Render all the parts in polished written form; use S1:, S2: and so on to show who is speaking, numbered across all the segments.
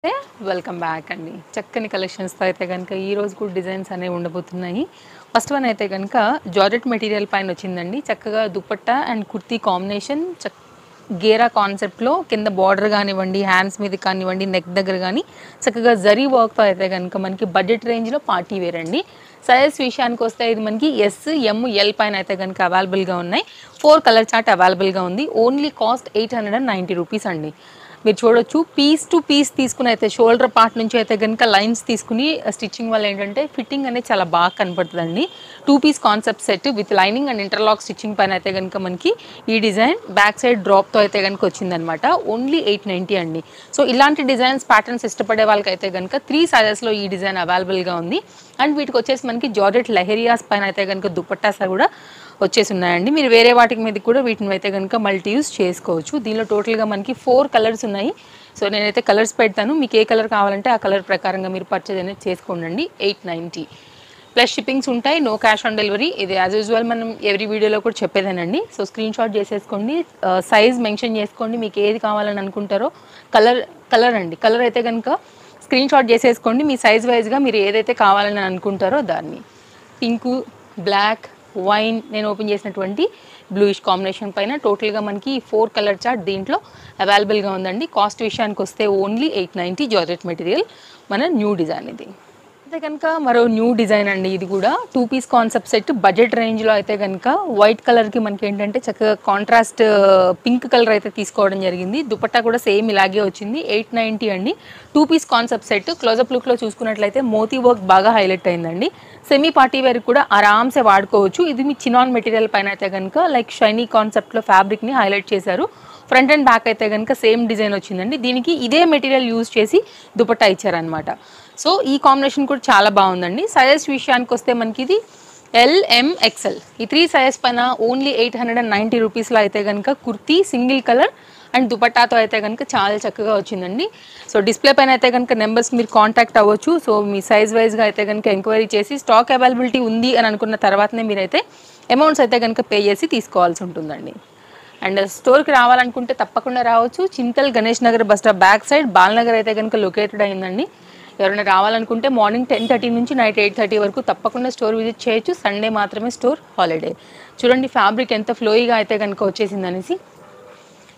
S1: Welcome back అండి. చక్కని కలెక్షన్స్తో అయితే కనుక ఈరోజు కూడా డిజైన్స్ అనేవి ఉండబోతున్నాయి. ఫస్ట్ వన్ అయితే కనుక జార్జెట్ మెటీరియల్ పైన వచ్చిందండి. చక్కగా దుపట్టా అండ్ కుర్తీ కాంబినేషన్ గేరా కాన్సెప్ట్లో కింద బార్డర్ కానివ్వండి, హ్యాండ్స్ మీద కానివ్వండి, నెక్ దగ్గర కానీ చక్కగా జరీ వర్క్తో అయితే కనుక మనకి బడ్జెట్ రేంజ్లో పార్టీ వేర్ అండి. సైజ్ విషయానికి వస్తే ఇది మనకి ఎస్, ఎం, ఎల్ పైన అయితే కనుక అవైలబుల్గా ఉన్నాయి. 4 కలర్ చార్ట్ అవైలబుల్గా ఉంది. ఓన్లీ కాస్ట్ 890 రూపీస్ అండి. మీరు చూడొచ్చు పీస్ టు పీస్ తీసుకుని అయితే షోల్డర్ పార్ట్ నుంచి అయితే కనుక లైన్స్ తీసుకుని స్టిచ్చింగ్ వల్ల ఏంటంటే ఫిట్టింగ్ అనేది చాలా బాగా కనపడుతుందండి. 2 piece concept set with lining and interlock stitching పైన అయితే కనుక మనకి ఈ డిజైన్ బ్యాక్ సైడ్ డ్రాప్తో అయితే కనుక వచ్చిందనమాట. ఓన్లీ 890 అండి. సో ఇలాంటి డిజైన్స్ ప్యాటర్న్స్ ఇష్టపడే వాళ్ళకైతే కనుక 3 సైజెస్లో ఈ డిజైన్ అవైలబుల్గా ఉంది. అండ్ వీటికి వచ్చేసి మనకి జార్జెట్ లెహరియాస్ పైన అయితే కనుక దుపట్టాస్ కూడా వచ్చేసి ఉన్నాయండి. మీరు వేరే వాటికి మీద కూడా వీటిని అయితే కనుక మల్టీ యూస్ చేసుకోవచ్చు. దీనిలో టోటల్గా మనకి 4 కలర్స్ ఉన్నాయి. సో నేనైతే కలర్స్ పెడతాను, మీకు ఏ కలర్ కావాలంటే ఆ కలర్ ప్రకారంగా మీరు పర్చేజ్ అనేది చేసుకోండి. 890 ప్లస్ షిప్పింగ్స్ ఉంటాయి. No cash on delivery. ఇది యాజ్ యూజువల్ మనం ఎవ్రీ వీడియోలో కూడా చెప్పేదేనండి. సో స్క్రీన్ షాట్ చేసేసుకోండి, సైజ్ మెన్షన్ చేసుకోండి, మీకు ఏది కావాలని అనుకుంటారో కలర్ అండి. కలర్ అయితే కనుక స్క్రీన్ షాట్ చేసేసుకోండి. మీ సైజ్ వైజ్గా మీరు ఏదైతే కావాలని అనుకుంటారో దాన్ని. పింకు, బ్లాక్, వైన్, నేను ఓపెన్ చేసినటువంటి బ్లూయిష్ కాంబినేషన్ పైన టోటల్గా మనకి 4 కలర్ చార్ట్ దీంట్లో అవైలబుల్గా ఉందండి. కాస్ట్ విషయానికి వస్తే ఓన్లీ 890 జార్జెట్ మెటీరియల్, మన న్యూ డిజైన్ ఇది. అయితే కనుక మరో న్యూ డిజైన్ అండి. ఇది కూడా 2 పీస్ కాన్సెప్ట్ సెట్ బడ్జెట్ రేంజ్లో అయితే కనుక వైట్ కలర్కి మనకి ఏంటంటే చక్కగా కాంట్రాస్ట్ పింక్ కలర్ అయితే తీసుకోవడం జరిగింది. దుపట్టా కూడా సేమ్ ఇలాగే వచ్చింది. 890 అండి. 2 పీస్ కాన్సెప్ట్ సెట్. క్లోజప్ లుక్లో చూసుకున్నట్లయితే మోతీ వర్క్ బాగా హైలైట్ అయిందండి. సెమీ పార్టీ వేర్ కూడా ఆరామ్సే వాడుకోవచ్చు. ఇది మీ చినాన్ మెటీరియల్ పైన అయితే కనుక లైక్ షైనీ కాన్సెప్ట్లో ఫ్యాబ్రిక్ని హైలైట్ చేశారు. ఫ్రంట్ అండ్ బ్యాక్ అయితే కనుక సేమ్ డిజైన్ వచ్చిందండి. దీనికి ఇదే మెటీరియల్ యూజ్ చేసి దుపట్టా ఇచ్చారనమాట. సో ఈ కాంబినేషన్ కూడా చాలా బాగుందండి. సైజెస్ విషయానికి వస్తే మనకి ఇది LMXL. ఈ 3 సైజెస్ పైన ఓన్లీ 890 రూపీస్లో అయితే కనుక కుర్తీ సింగిల్ కలర్ అండ్ దుపట్టాతో అయితే కనుక చాలా చక్కగా వచ్చిందండి. సో డిస్ప్లే పైన అయితే కనుక నెంబర్స్ మీరు కాంటాక్ట్ అవ్వచ్చు. సో మీ సైజ్ వైజ్గా అయితే కనుక ఎంక్వైరీ చేసి స్టాక్ అవైలబిలిటీ ఉంది అని అనుకున్న తర్వాతనే మీరైతే అమౌంట్స్ అయితే కనుక పే చేసి తీసుకోవాల్సి ఉంటుందండి. అండ్ స్టోర్కి రావాలనుకుంటే తప్పకుండా రావచ్చు. Chintal Ganesh Nagar bus stop back side Balanagar అయితే కనుక లొకేటెడ్ అయిందండి. ఎవరైనా రావాలనుకుంటే మార్నింగ్ 10:30 నుంచి నైట్ 8:30 వరకు తప్పకుండా స్టోర్ విజిట్ చేయొచ్చు. సండే మాత్రమే స్టోర్ హాలిడే. చూడండి ఫ్యాబ్రిక్ ఎంత ఫ్లోయిగా అయితే కనుక వచ్చేసింది అనేసి,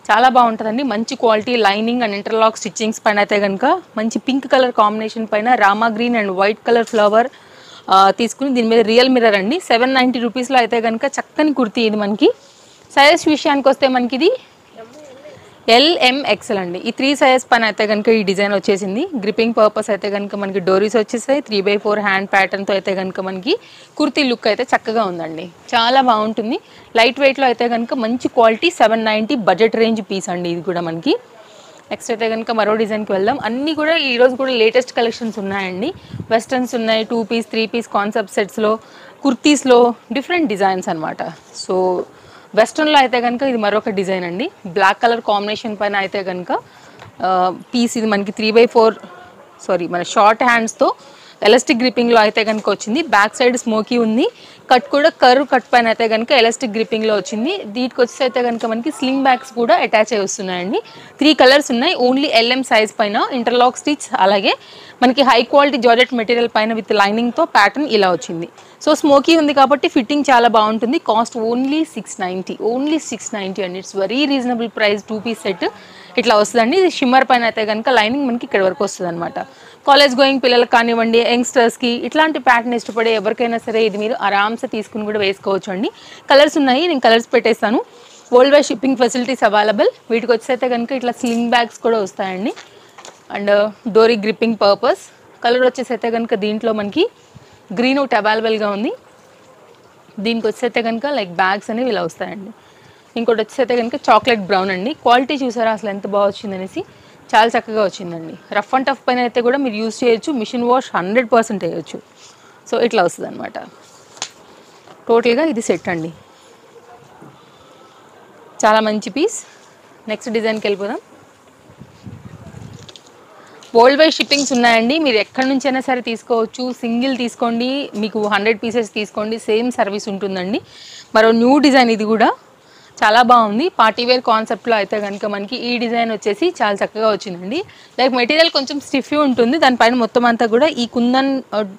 S1: చాలా బాగుంటుందండి. మంచి quality lining and interlock stitchings పైన అయితే కనుక మంచి పింక్ కలర్ కాంబినేషన్ పైన Rama green and white colour flower తీసుకుని దీని మీద రియల్ మిర్రర్ అండి. 790 రూపీస్లో అయితే కనుక చక్కని కుర్తీ ఇది మనకి. సైజెస్ విషయానికి వస్తే మనకి ఇది LMXL అండి. ఈ 3 సైజెస్ పైన అయితే కనుక ఈ డిజైన్ వచ్చేసింది. గ్రిప్పింగ్ పర్పస్ అయితే కనుక మనకి డోరీస్ వచ్చేసాయి. 3/4 హ్యాండ్ ప్యాటర్న్తో అయితే కనుక మనకి కుర్తీ లుక్ అయితే చక్కగా ఉందండి. చాలా బాగుంటుంది. లైట్ వెయిట్లో అయితే కనుక మంచి క్వాలిటీ 790 బడ్జెట్ రేంజ్ పీస్ అండి ఇది కూడా మనకి. నెక్స్ట్ అయితే కనుక మరో డిజైన్కి వెళ్దాం. అన్నీ కూడా ఈరోజు కూడా లేటెస్ట్ కలెక్షన్స్ ఉన్నాయండి. వెస్టర్న్స్ ఉన్నాయి, 2 పీస్ 3 పీస్ కాన్సెప్ట్ సెట్స్లో, కుర్తీస్లో డిఫరెంట్ డిజైన్స్ అనమాట. సో వెస్ట్రన్లో అయితే కనుక ఇది మరొక డిజైన్ అండి. బ్లాక్ కలర్ కాంబినేషన్ పైన అయితే కనుక పీస్ ఇది మనకి 3/4 మన షార్ట్ హ్యాండ్స్తో ఎలాస్టిక్ గ్రిప్పింగ్లో అయితే కనుక వచ్చింది. బ్యాక్ సైడ్ స్మోకీ ఉంది. కట్ కూడా కర్వ్ కట్ పైన అయితే కనుక ఎలాస్టిక్ గ్రిప్పింగ్లో వచ్చింది. దీనికి వచ్చేసి అయితే కనుక మనకి స్లింగ్ బ్యాగ్స్ కూడా అటాచ్ అయి వస్తున్నాయండి. 3 కలర్స్ ఉన్నాయి. ఓన్లీ LM సైజ్ పైన ఇంటర్లాక్ స్టిచ్, అలాగే మనకి హై క్వాలిటీ జార్జెట్ మెటీరియల్ పైన విత్ లైనింగ్తో ప్యాటర్న్ ఇలా వచ్చింది. సో స్మోకీ ఉంది కాబట్టి ఫిట్టింగ్ చాలా బాగుంటుంది. కాస్ట్ ఓన్లీ 690 అండి. It's very reasonable price. 2 piece set ఇట్లా వస్తుందండి. ఇది షిమ్మర్ పైన అయితే కనుక లైనింగ్ మనకి ఇక్కడ వరకు వస్తుంది అనమాట. కాలేజ్ గోయింగ్ పిల్లలకు కానివ్వండి, యంగ్స్టర్స్కి ఇట్లాంటి ప్యాటర్న్ ఇష్టపడే ఎవరికైనా సరే ఇది మీరు ఆరామ్సే తీసుకుని కూడా వేసుకోవచ్చు అండి. కలర్స్ ఉన్నాయి, నేను కలర్స్ పెట్టేస్తాను. World wide shipping facilities available. వీటికి వచ్చేస్తే కనుక ఇట్లా స్లింగ్ బ్యాగ్స్ కూడా వస్తాయండి. అండ్ డోరీ గ్రిప్పింగ్ పర్పస్. కలర్ వచ్చేసి అయితే కనుక దీంట్లో మనకి గ్రీన్ ఒకటి అవైలబుల్గా ఉంది. దీనికి వచ్చేస్తే కనుక లైక్ బ్యాగ్స్ అనేవి ఇలా వస్తాయండి. ఇంకోటి వచ్చేస్తే కనుక చాక్లెట్ బ్రౌన్ అండి. క్వాలిటీ చూసారా అసలు ఎంత బాగా వచ్చింది అనేసి, చాలా చక్కగా వచ్చిందండి. రఫ్ అండ్ టఫ్ పైన అయితే కూడా మీరు యూజ్ చేయొచ్చు. మిషన్ వాష్ 100% వేయచ్చు. సో ఇట్లా వస్తుంది అనమాట. టోటల్గా ఇది సెట్ అండి. చాలా మంచి పీస్. నెక్స్ట్ డిజైన్కి వెళ్ళిపోదాం. వరల్డ్ వైడ్ షిప్పింగ్స్ ఉన్నాయండి. మీరు ఎక్కడి నుంచైనా సరే తీసుకోవచ్చు. సింగిల్ తీసుకోండి, మీకు 100 పీసెస్ తీసుకోండి, సేమ్ సర్వీస్ ఉంటుందండి. మరో న్యూ డిజైన్ ఇది కూడా చాలా బాగుంది. పార్టీ వేర్ కాన్సెప్ట్లో అయితే కనుక మనకి ఈ డిజైన్ వచ్చేసి చాలా చక్కగా వచ్చిందండి. లైక్ మెటీరియల్ కొంచెం స్టిఫీ ఉంటుంది, దానిపైన మొత్తం అంతా కూడా ఈ కుందన్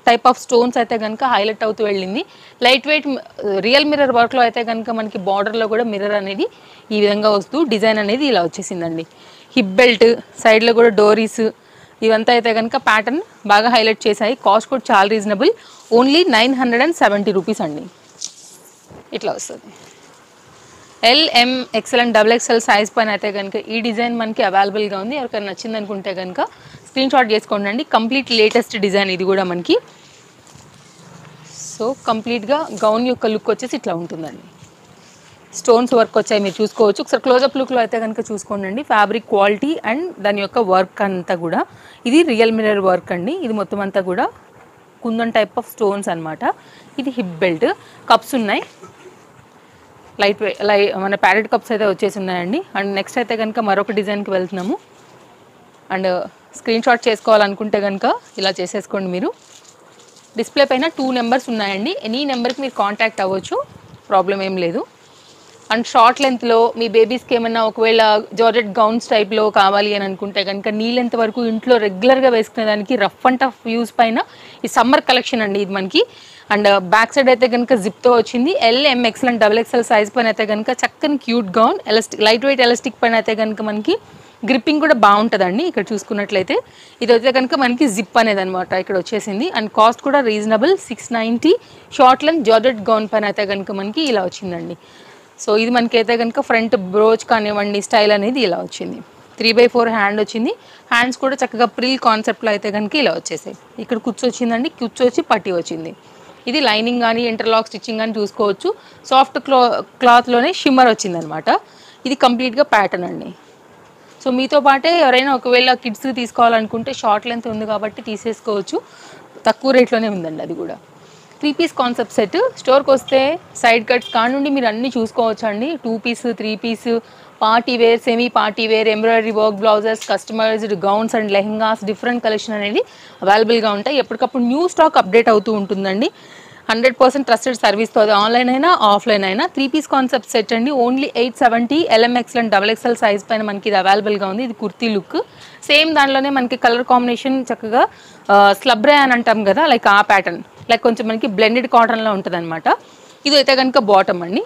S1: టైప్ ఆఫ్ స్టోన్స్ అయితే కనుక హైలైట్ అవుతూ వెళ్ళింది. లైట్ వెయిట్ రియల్ మిర్రర్ వర్క్లో అయితే కనుక మనకి బార్డర్లో కూడా మిర్రర్ అనేది ఈ విధంగా వస్తూ డిజైన్ అనేది ఇలా వచ్చేసిందండి. హిప్ బెల్ట్, సైడ్లో కూడా డోరీస్, ఇవంతా అయితే కనుక ప్యాటర్న్ బాగా హైలైట్ చేశాయి. కాస్ట్ కూడా చాలా రీజనబుల్, ఓన్లీ 970 రూపీస్ అండి. ఇట్లా వస్తుంది. LM XL and XXL size పైన అయితే కనుక ఈ డిజైన్ మనకి అవైలబుల్గా ఉంది. ఎవరికైనా నచ్చింది అనుకుంటే కనుక స్క్రీన్ షాట్ చేసుకోండి అండి. కంప్లీట్ లేటెస్ట్ డిజైన్ ఇది కూడా మనకి. సో కంప్లీట్గా గౌన్ యొక్క లుక్ వచ్చేసి ఇట్లా ఉంటుందండి. స్టోన్స్ వర్క్ వచ్చాయి, మీరు చూసుకోవచ్చు. ఒకసారి క్లోజప్ లుక్లో అయితే కనుక చూసుకోండి. ఫ్యాబ్రిక్ క్వాలిటీ అండ్ దాని యొక్క వర్క్ అంతా కూడా ఇది రియల్ మిర్రర్ వర్క్ అండి. ఇది మొత్తం అంతా కూడా కుందన్ టైప్ ఆఫ్ స్టోన్స్ అనమాట. ఇది హిప్ బెల్ట్, కప్స్ ఉన్నాయి, లైట్ మన ప్యారెట్ కప్స్ అయితే వచ్చేసి ఉన్నాయండి. అండ్ నెక్స్ట్ అయితే కనుక మరొక డిజైన్కి వెళ్తున్నాము. అండ్ స్క్రీన్ షాట్ చేసుకోవాలనుకుంటే కనుక ఇలా చేసేసుకోండి మీరు. డిస్ప్లే పైన 2 నెంబర్స్ ఉన్నాయండి. ఎనీ నెంబర్కి మీరు కాంటాక్ట్ అవ్వచ్చు, ప్రాబ్లం ఏం లేదు. అండ్ షార్ట్ లెంత్లో మీ బేబీస్కి ఏమైనా ఒకవేళ జార్జెట్ గౌన్స్ టైప్లో కావాలి అని అనుకుంటే కనుక నీ లెంత్ వరకు ఇంట్లో రెగ్యులర్గా వేసుకునే దానికి రఫ్ అండ్ టఫ్ యూస్ పైన ఈ సమ్మర్ కలెక్షన్ అండి ఇది మనకి. అండ్ బ్యాక్ సైడ్ అయితే కనుక జిప్తో వచ్చింది. LM XL and XXL size పైన అయితే కనుక చక్కని cute gown, elastic light weight elastic పైన అయితే కనుక మనకి గ్రిప్పింగ్ కూడా బాగుంటుందండి. ఇక్కడ చూసుకున్నట్లయితే ఇది అయితే కనుక మనకి జిప్ అనేది అనమాట ఇక్కడ వచ్చేసింది. అండ్ కాస్ట్ కూడా reasonable, 690. Short length georgette gown పైన అయితే కనుక మనకి ఇలా వచ్చిందండి. సో ఇది మనకైతే కనుక ఫ్రంట్ బ్రోచ్ కానివ్వండి స్టైల్ అనేది ఇలా వచ్చింది. 3/4 హ్యాండ్ వచ్చింది. హ్యాండ్స్ కూడా చక్కగా ప్రిల్ కాన్సెప్ట్లో అయితే కనుక ఇలా వచ్చేసాయి. ఇక్కడ కుచ్చు వచ్చిందండి, కుచ్చు వచ్చి పట్టి వచ్చింది. ఇది లైనింగ్ కానీ ఇంటర్లాక్ స్టిచ్చింగ్ కానీ చూసుకోవచ్చు. సాఫ్ట్ క్లాత్లోనే షిమ్మర్ వచ్చిందనమాట. ఇది కంప్లీట్గా ప్యాటర్న్ అండి. సో మీతో పాటే ఎవరైనా ఒకవేళ కిడ్స్కి తీసుకోవాలనుకుంటే షార్ట్ లెంత్ ఉంది కాబట్టి తీసేసుకోవచ్చు, తక్కువ రేట్లోనే ఉందండి అది కూడా. 3 పీస్ కాన్సెప్ట్ సెట్. స్టోర్కి వస్తే సైడ్ కట్స్ కానుండి మీరు అన్నీ చూసుకోవచ్చు అండి. 2 piece, 3 piece, party wear, semi party wear, embroidery work blouses, customised gowns and lehengas, different collection అనేది అవైలబుల్గా ఉంటాయి. ఎప్పటికప్పుడు న్యూ స్టాక్ అప్డేట్ అవుతూ ఉంటుందండి. 100% ట్రస్టెడ్ సర్వీస్తో, అది ఆన్లైన్ అయినా ఆఫ్లైన్ అయినా. 3 పీస్ కాన్సెప్ట్ సెట్ అండి, only 870. LM XL and XXL size పైన మనకి ఇది అవైలబుల్గా ఉంది. ఇది కుర్తీ లుక్. సేమ్ దానిలోనే మనకి కలర్ కాంబినేషన్ చక్కగా స్లబ్ రే అని అంటాం కదా, లైక్ ఆ ప్యాటర్న్, లైక్ కొంచెం మనకి బ్లెండెడ్ కాటన్లో ఉంటుంది అనమాట. ఇది అయితే కనుక బాటమ్ అండి.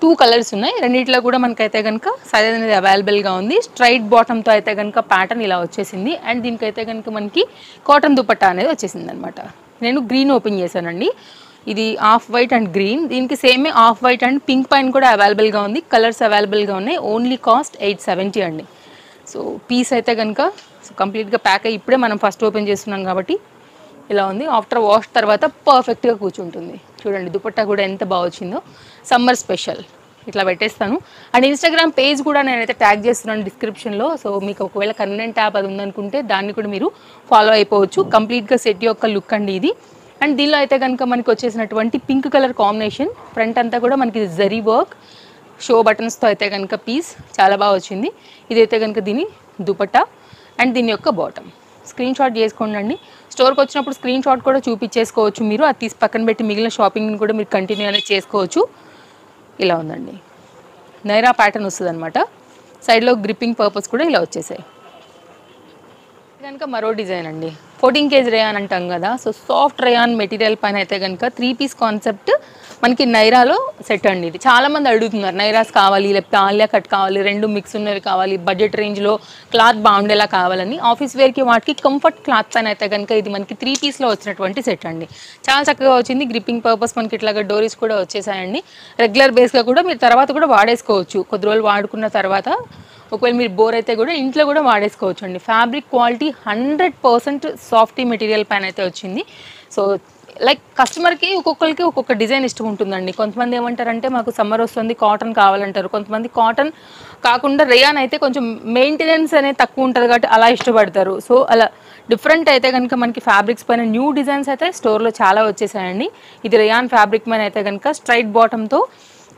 S1: 2 కలర్స్ ఉన్నాయి, రెండింటిలో కూడా మనకైతే కనుక సైజ్ అనేది అవైలబుల్గా ఉంది. స్ట్రైట్ బాటమ్తో అయితే కనుక ప్యాటర్న్ ఇలా వచ్చేసింది. అండ్ దీనికైతే కనుక మనకి కాటన్ దుపట్టా అనేది వచ్చేసింది అనమాట. నేను గ్రీన్ ఓపెన్ చేశానండి. ఇది ఆఫ్ వైట్ అండ్ గ్రీన్. దీనికి సేమే ఆఫ్ వైట్ అండ్ పింక్ పైన కూడా అవైలబుల్గా ఉంది. కలర్స్ అవైలబుల్గా ఉన్నాయి. ఓన్లీ కాస్ట్ 870 అండి. సో పీస్ అయితే కనుక కంప్లీట్గా ప్యాక్ అయ్యి ఇప్పుడే మనం ఫస్ట్ ఓపెన్ చేస్తున్నాం కాబట్టి ఇలా ఉంది. ఆఫ్టర్ వాష్ తర్వాత పర్ఫెక్ట్గా కూర్చుంటుంది. చూడండి దుపట్టా కూడా ఎంత బాగా వచ్చిందో, సమ్మర్ స్పెషల్. ఇట్లా పెట్టేస్తాను. అండ్ ఇన్స్టాగ్రామ్ పేజ్ కూడా నేనైతే ట్యాగ్ చేస్తున్నాను డిస్క్రిప్షన్లో. సో మీకు ఒకవేళ కన్వీనియంట్ యాప్ అది ఉందనుకుంటే దాన్ని కూడా మీరు ఫాలో అయిపోవచ్చు. కంప్లీట్గా సెట్ యొక్క లుక్ అండి ఇది. అండ్ దీనిలో అయితే కనుక మనకి వచ్చేసినటువంటి పింక్ కలర్ కాంబినేషన్, ఫ్రంట్ అంతా కూడా మనకి జరీ వర్క్, షో బటన్స్తో అయితే కనుక పీస్ చాలా బాగా వచ్చింది. ఇదైతే కనుక దీని దుపట్టా అండ్ దీని యొక్క బాటమ్. స్క్రీన్ షాట్ చేసుకోండి. స్టోర్కి వచ్చినప్పుడు స్క్రీన్ షాట్ కూడా చూపించేసుకోవచ్చు మీరు. అది తీసి పక్కన పెట్టి మిగిలిన షాపింగ్ని కూడా మీరు కంటిన్యూ అనేది చేసుకోవచ్చు. ఇలా ఉందండి, నైరా ప్యాటర్న్ వస్తుంది అనమాట. సైడ్లో గ్రిప్పింగ్ పర్పస్ కూడా ఇలా వచ్చేసాయి. కనుక మరో డిజైన్ అండి, 14 kg రేయాన్ అంటాం కదా. సో సాఫ్ట్ రేయాన్ మెటీరియల్ పైన అయితే కనుక 3 పీస్ కాన్సెప్ట్ మనకి నైరాలో సెట్ అండి. ఇది చాలామంది అడుగుతున్నారు, నైరాస్ కావాలి లేకపోతే ఆలియా కట్ కావాలి, 2 మిక్స్ ఉన్నవి కావాలి, బడ్జెట్ రేంజ్లో క్లాత్ బాగుండేలా కావాలని. ఆఫీస్ వేర్కి వాటికి కంఫర్ట్ క్లాత్ పైన అయితే కనుక ఇది మనకి 3 పీస్లో వచ్చినటువంటి సెట్ అండి. చాలా చక్కగా వచ్చింది. గ్రిప్పింగ్ పర్పస్ మనకి ఇట్లాగా డోరీస్ కూడా వచ్చేసాయండి. రెగ్యులర్ బేస్గా కూడా మీరు తర్వాత కూడా వాడేసుకోవచ్చు. కొద్ది రోజులు వాడుకున్న తర్వాత ఒకవేళ మీరు బోర్ అయితే కూడా ఇంట్లో కూడా వాడేసుకోవచ్చు అండి. ఫ్యాబ్రిక్ క్వాలిటీ 100% సాఫ్టీ మెటీరియల్ పైన అయితే వచ్చింది. సో లైక్ కస్టమర్కి ఒక్కొక్కరికి ఒక్కొక్క డిజైన్ ఇష్టం ఉంటుందండి. కొంతమంది ఏమంటారంటే మాకు సమ్మర్ వస్తుంది కాటన్ కావాలంటారు. కొంతమంది కాటన్ కాకుండా రేయాన్ అయితే కొంచెం మెయింటెనెన్స్ అనేది తక్కువ ఉంటుంది కాబట్టి అలా ఇష్టపడతారు. సో అలా డిఫరెంట్ అయితే కనుక మనకి ఫ్యాబ్రిక్స్ పైన న్యూ డిజైన్స్ అయితే స్టోర్లో చాలా వచ్చేసాయండి. ఇది రేయాన్ ఫ్యాబ్రిక్ పైన అయితే కనుక స్ట్రైట్ బాటమ్తో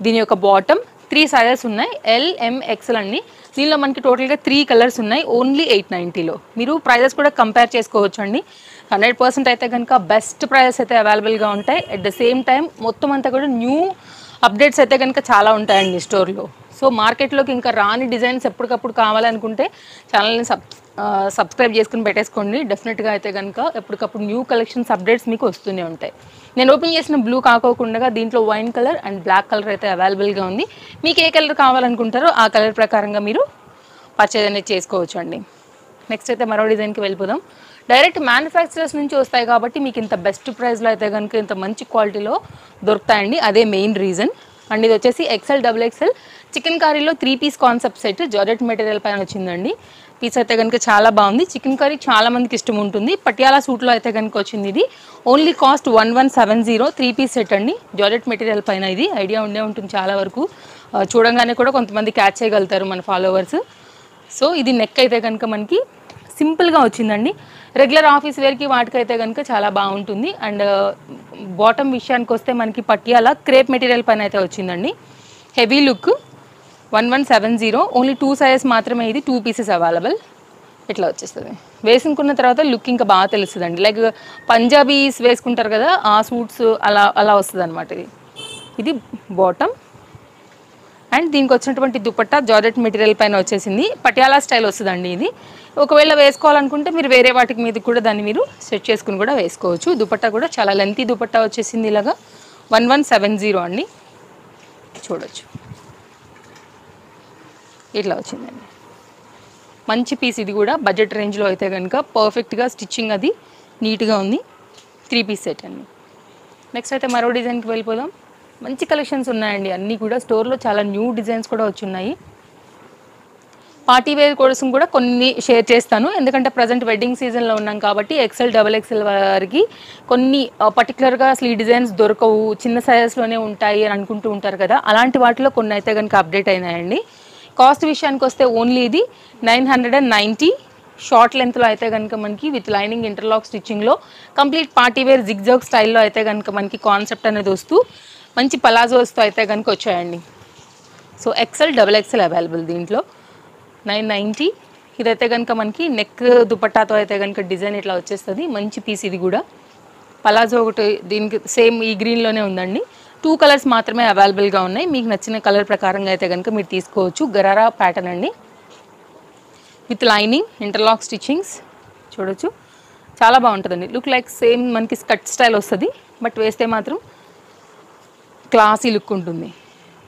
S1: దీని యొక్క బాటమ్ 3 సైజెస్ ఉన్నాయి, LM XL అండి. దీనిలో మనకి టోటల్గా 3 కలర్స్ ఉన్నాయి, ఓన్లీ 890లో. మీరు ప్రైజెస్ కూడా కంపేర్ చేసుకోవచ్చు అండి. 100% అయితే కనుక బెస్ట్ ప్రైజెస్ అయితే అవైలబుల్గా ఉంటాయి. అట్ ద సేమ్ టైం మొత్తం అంతా కూడా న్యూ అప్డేట్స్ అయితే కనుక చాలా ఉంటాయండి స్టోర్లో. సో మార్కెట్లోకి ఇంకా రాని డిజైన్స్ ఎప్పటికప్పుడు కావాలనుకుంటే ఛానల్ని సబ్స్క్రైబ్ చేసుకుని పెట్టేసుకోండి. డెఫినెట్గా అయితే కనుక ఎప్పటికప్పుడు న్యూ కలెక్షన్స్ అప్డేట్స్ మీకు వస్తూనే ఉంటాయి. నేను ఓపెన్ చేసిన బ్లూ కాకోకుండా దీంట్లో wine colour and black colour అయితే అవైలబుల్గా ఉంది. మీకు ఏ కలర్ కావాలనుకుంటారో ఆ కలర్ ప్రకారంగా మీరు పర్చేజ్ అనేది చేసుకోవచ్చు అండి. నెక్స్ట్ అయితే మరో డిజైన్కి వెళ్ళిపోదాం. డైరెక్ట్ మ్యానుఫ్యాక్చరర్స్ నుంచి వస్తాయి కాబట్టి మీకు ఇంత బెస్ట్ ప్రైస్లో అయితే కనుక ఇంత మంచి క్వాలిటీలో దొరుకుతాయండి. అదే మెయిన్ రీజన్. అండ్ ఇది వచ్చేసి ఎక్సెల్ XXL చికెన్ కర్రీలో 3 piece concept set georgette material పైన వచ్చిందండి. పీస్ అయితే కనుక చాలా బాగుంది. చికెన్ కర్రీ చాలా మందికి ఇష్టం ఉంటుంది. పటియాలా సూట్లో అయితే కనుక వచ్చింది. ఇది ఓన్లీ కాస్ట్ 1170 3 పీస్ సెట్ అండి. జార్జెట్ మెటీరియల్ పైన ఇది ఐడియా ఉండే ఉంటుంది చాలా వరకు. చూడంగానే కూడా కొంతమంది క్యాచ్ చేయగలుగుతారు మన ఫాలోవర్స్. సో ఇది నెక్ అయితే కనుక మనకి సింపుల్గా వచ్చిందండి. రెగ్యులర్ ఆఫీస్ వేర్కి వాటికైతే కనుక చాలా బాగుంటుంది. అండ్ బాటమ్ విషయానికి వస్తే మనకి పటియాలా క్రేప్ మెటీరియల్ పైన అయితే వచ్చిందండి. హెవీ లుక్ 1170 ఓన్లీ 2 సైజెస్ మాత్రమే. ఇది 2 పీసెస్ అవైలబుల్. ఇట్లా వచ్చేస్తుంది. వేసుకున్న తర్వాత లుక్ ఇంకా బాగా తెలుస్తుందండి. లైక్ పంజాబీస్ వేసుకుంటారు కదా ఆ సూట్స్ అలా అలా వస్తుంది అనమాట. ఇది బాటమ్. అండ్ దీనికి వచ్చినటువంటి దుపట్టా జార్జెట్ మెటీరియల్ పైన వచ్చేసింది. పటియాలా స్టైల్ వస్తుందండి ఇది. ఒకవేళ వేసుకోవాలనుకుంటే మీరు వేరే వాటికి మీద కూడా దాన్ని మీరు సెట్ చేసుకుని కూడా వేసుకోవచ్చు. దుపట్టా కూడా చాలా లెంతీ దుపట్టా వచ్చేసింది. ఇలాగా 1170 అండి. చూడొచ్చు ఇట్లా వచ్చిందండి. మంచి పీస్ ఇది కూడా బడ్జెట్ రేంజ్లో అయితే కనుక పర్ఫెక్ట్గా స్టిచ్చింగ్ అది నీట్గా ఉంది. 3 పీస్ సెట్ అండి. నెక్స్ట్ అయితే మరో డిజైన్కి వెళ్ళిపోదాం. మంచి కలెక్షన్స్ ఉన్నాయండి. అన్నీ కూడా స్టోర్లో చాలా న్యూ డిజైన్స్ కూడా వచ్చున్నాయి. పార్టీ వేర్ కోసం కూడా కొన్ని షేర్ చేస్తాను. ఎందుకంటే ప్రజెంట్ వెడ్డింగ్ సీజన్లో ఉన్నాం కాబట్టి ఎక్సెల్ XXL వారికి కొన్ని పర్టికులర్గా అసలు ఈ డిజైన్స్ దొరకవు, చిన్న సైజెస్లోనే ఉంటాయి అని అనుకుంటూ ఉంటారు కదా. అలాంటి వాటిలో కొన్ని అయితే కనుక అప్డేట్ అయినాయండి. కాస్ట్ విషయానికి వస్తే ఓన్లీ ఇది 990 షార్ట్ లెంత్లో అయితే కనుక మనకి విత్ లైనింగ్ ఇంటర్లాక్ స్టిచ్చింగ్లో కంప్లీట్ పార్టీ వేర్ జిగ్జాగ్ స్టైల్లో అయితే కనుక మనకి కాన్సెప్ట్ అనేది వస్తూ మంచి పలాజోస్తో అయితే కనుక వచ్చాయండి. సో ఎక్సెల్ XXL అవైలబుల్ దీంట్లో 990. ఇదైతే కనుక మనకి నెక్ దుపట్టాతో అయితే కనుక డిజైన్ ఇట్లా వచ్చేస్తుంది. మంచి పీస్ ఇది కూడా. పలాజో ఒకటి దీనికి సేమ్ ఈ గ్రీన్లోనే ఉందండి. 2 కలర్స్ మాత్రమే అవైలబుల్గా ఉన్నాయి. మీకు నచ్చిన కలర్ ప్రకారంగా అయితే కనుక మీరు తీసుకోవచ్చు. గరారా ప్యాటర్న్ అండి విత్ లైనింగ్ ఇంటర్లాక్ స్టిచ్చింగ్స్. చూడొచ్చు చాలా బాగుంటుందండి. లుక్ లైక్ సేమ్ మనకి స్కర్ట్ స్టైల్ వస్తుంది. బట్ వేస్తే మాత్రం క్లాసీ లుక్ ఉంటుంది.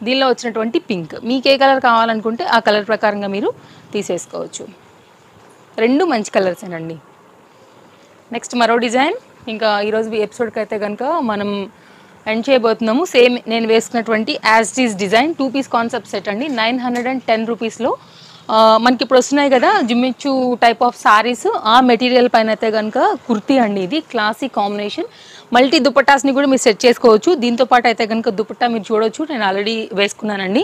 S1: దీనిలో వచ్చినటువంటి పింక్ మీకు ఏ కలర్ కావాలనుకుంటే ఆ కలర్ ప్రకారంగా మీరు తీసేసుకోవచ్చు. 2 మంచి కలర్సేనండి. నెక్స్ట్ మరో డిజైన్. ఇంకా ఈరోజు ఎపిసోడ్కి అయితే కనుక మనం ఎండ్ చేయబోతున్నాము. సేమ్ నేను వేసుకున్నటువంటి as is design 2 piece concept set అండి. 910 రూపీస్లో మనకి ఇప్పుడు వస్తున్నాయి కదా జిమ్మిచ్చు టైప్ ఆఫ్ సారీస్, ఆ మెటీరియల్ పైన అయితే కనుక కుర్తీ అండి. ఇది క్లాసీ కాంబినేషన్. మల్టీ దుపట్టాస్ని కూడా మీరు సెట్ చేసుకోవచ్చు. దీంతో పాటు అయితే కనుక దుపట్టా మీరు చూడొచ్చు. నేను ఆల్రెడీ వేసుకున్నానండి.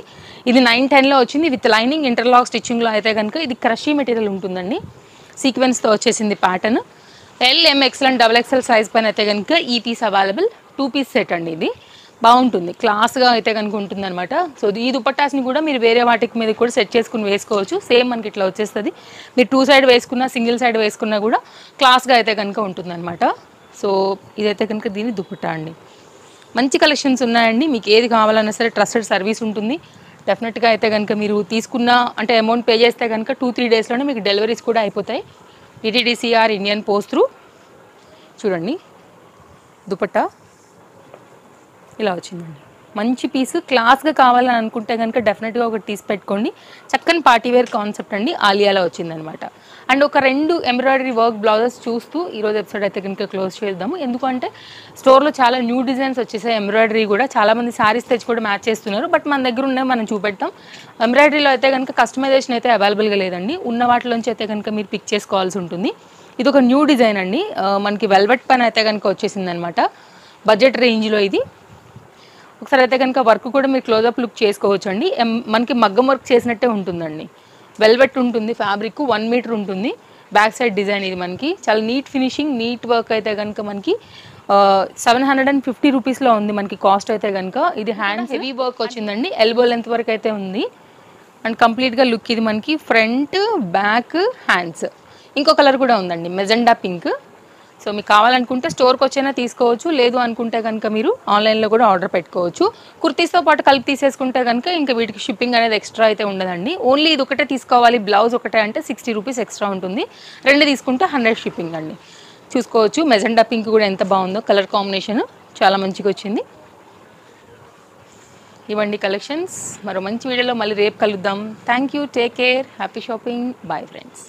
S1: ఇది 910లో వచ్చింది విత్ లైనింగ్ ఇంటర్లాక్ స్టిచ్చింగ్లో అయితే కనుక ఇది క్రషీ మెటీరియల్ ఉంటుందండి. సీక్వెన్స్తో వచ్చేసింది pattern. LMXL and XXL size పైన అయితే కనుక ఈ పీస్ అవైలబుల్. 2 పీస్ సెట్ అండి. ఇది బాగుంటుంది, క్లాస్గా అయితే కనుక ఉంటుంది అనమాట. సో ఈ దుపట్టాస్ని కూడా మీరు వేరే వాటికి మీద కూడా సెట్ చేసుకుని వేసుకోవచ్చు. సేమ్ మనకి ఇట్లా వచ్చేస్తుంది. మీరు 2 సైడ్ వేసుకున్నా సింగిల్ సైడ్ వేసుకున్నా కూడా క్లాస్గా అయితే కనుక ఉంటుంది అనమాట. సో ఇదైతే కనుక దీని దుపట్టా అండి. మంచి కలెక్షన్స్ ఉన్నాయండి. మీకు ఏది కావాలన్నా సరే ట్రస్టెడ్ సర్వీస్ ఉంటుంది. డెఫినెట్గా అయితే కనుక మీరు తీసుకున్న అంటే అమౌంట్ పే చేస్తే కనుక 2-3 డేస్లోనే మీకు డెలివరీస్ కూడా అయిపోతాయి. DTDCR Indian post through. చూడండి దుపట్టా ఇలా వచ్చిందండి. మంచి పీసు, క్లాస్గా కావాలని అనుకుంటే కనుక డెఫినెట్గా ఒకటి తీసి పెట్టుకోండి. చక్కని పార్టీవేర్ కాన్సెప్ట్ అండి. ఆలియాలో వచ్చిందనమాట. అండ్ ఒక 2 ఎంబ్రాయిడరీ వర్క్ బ్లౌజెస్ చూస్తూ ఈరోజు ఎపిసోడ్ అయితే కనుక క్లోజ్ చేద్దాము. ఎందుకంటే స్టోర్లో చాలా న్యూ డిజైన్స్ వచ్చేసాయి. ఎంబ్రాయిడరీ కూడా చాలామంది శారీస్ తెచ్చి కూడా మ్యాచ్ చేస్తున్నారు. బట్ మన దగ్గర ఉన్నవి మనం చూపెడతాం. ఎంబ్రాయిడరీలో అయితే కనుక కస్టమైజేషన్ అయితే అవైలబుల్గా లేదండి. ఉన్న వాటిలోంచి అయితే కనుక మీరు పిక్ చేసుకోవాల్సి ఉంటుంది. ఇది ఒక న్యూ డిజైన్ అండి. మనకి వెల్వెట్ పైన అయితే కనుక వచ్చేసింది అనమాట. బడ్జెట్ రేంజ్లో ఇది. ఒకసారి అయితే కనుక వర్క్ కూడా మీరు క్లోజప్ లుక్ చేసుకోవచ్చు అండి. మనకి మగ్గం వర్క్ చేసినట్టే ఉంటుందండి. వెల్వెట్ ఉంటుంది, ఫ్యాబ్రిక్ 1 మీటర్ ఉంటుంది. బ్యాక్ సైడ్ డిజైన్ ఇది మనకి చాలా నీట్ ఫినిషింగ్, నీట్ వర్క్ అయితే కనుక మనకి 750 రూపీస్లో ఉంది మనకి కాస్ట్ అయితే కనుక. ఇది హ్యాండ్స్ హెవీ వర్క్ వచ్చిందండి. ఎల్బో లెంత్ వరకు అయితే ఉంది. అండ్ కంప్లీట్గా లుక్ ఇది మనకి ఫ్రంట్ బ్యాక్ హ్యాండ్స్. ఇంకో కలర్ కూడా ఉందండి, మెజెండా పింక్. సో మీకు కావాలనుకుంటే స్టోర్కి వచ్చైనా తీసుకోవచ్చు, లేదు అనుకుంటే కనుక మీరు ఆన్లైన్లో కూడా ఆర్డర్ పెట్టుకోవచ్చు. కుర్తీస్తో పాటు కలిపి తీసేసుకుంటే కనుక ఇంకా వీటికి షిప్పింగ్ అనేది ఎక్స్ట్రా అయితే ఉండదండి. ఓన్లీ ఇది ఒకటే తీసుకోవాలి, బ్లౌజ్ ఒకటే అంటే 60 రూపీస్ ఎక్స్ట్రా ఉంటుంది. 2 తీసుకుంటే 100 షిప్పింగ్ అండి. చూసుకోవచ్చు మెజెండా పింక్ కూడా ఎంత బాగుందో, కలర్ కాంబినేషన్ చాలా మంచిగా వచ్చింది. ఇవ్వండి కలెక్షన్స్. మరో మంచి వీడియోలో మళ్ళీ రేపు కలుద్దాం. Thank you, take care, happy shopping, bye friends.